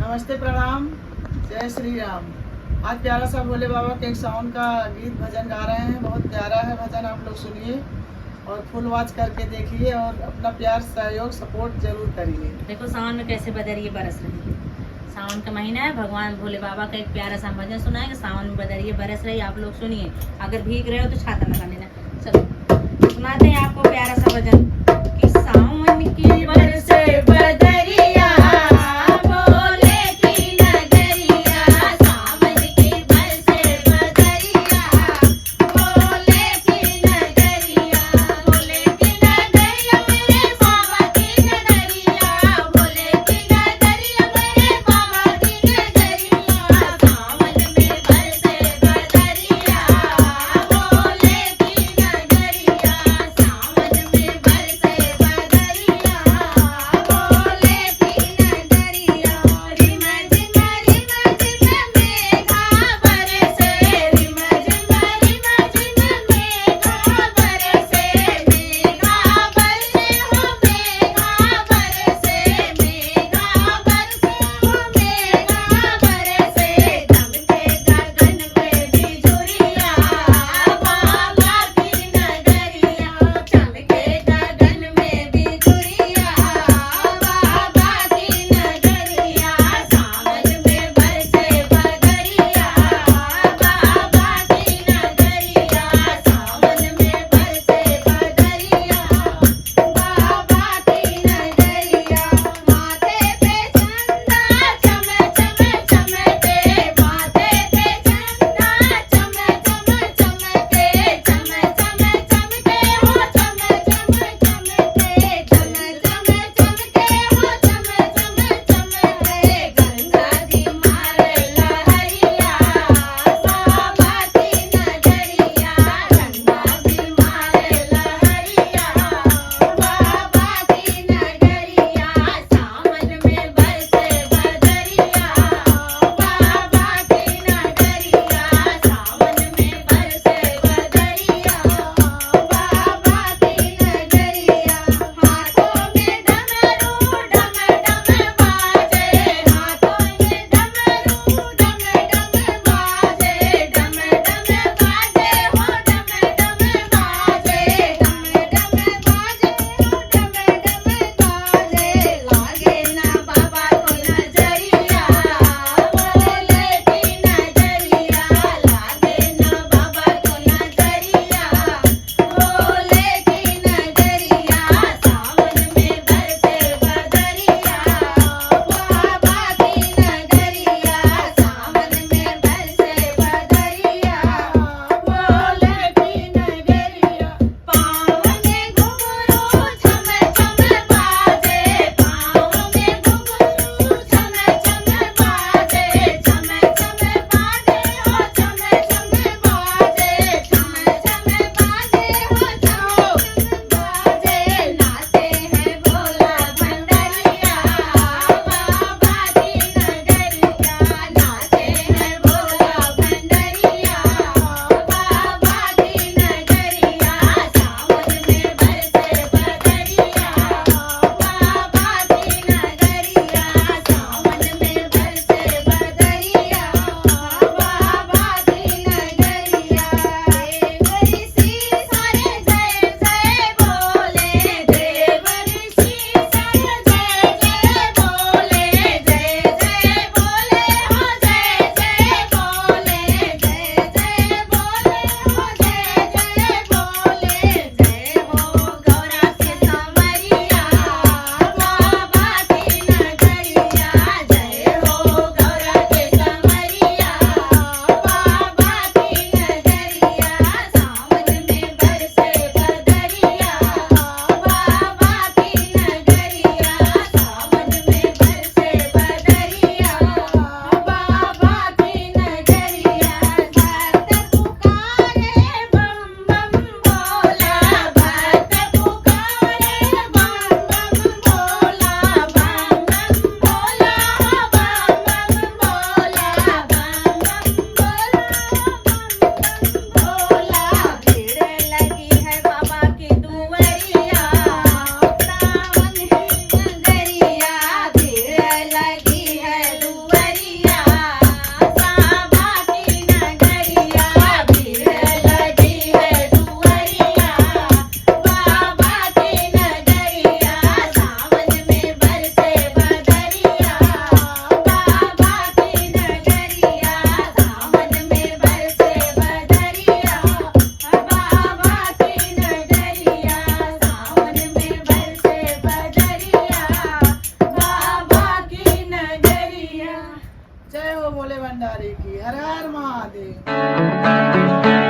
नमस्ते, प्रणाम, जय श्री राम। आज प्यारा सा भोले बाबा के एक सावन का गीत भजन गा रहे हैं। बहुत प्यारा है भजन, आप लोग सुनिए और फुल वॉच करके देखिए और अपना प्यार सहयोग सपोर्ट जरूर करिए। देखो सावन में कैसे बदरिए बरस रही है। सावन का महीना है, भगवान भोले बाबा का एक प्यारा सा भजन सुनाएंगे। सावन में बदरिए बरस रही, आप लोग सुनिए। अगर भीग रहे हो तो छाता लगा लेना। चलो सुनाते हैं आपको प्यारा सा भजन कि सावन की बरसे बदरिया भोले की नगरिया, सावन की बरसे बदरिया भोले की नगरिया, भोले की नगरिया मेरे बाबा की नगरिया, भोले की नगरिया मेरे बाबा की नगरिया, सावन में बरसे बदरिया भोले की नगरिया, सावन में बरसे भंडारी की। हर हर महादेव।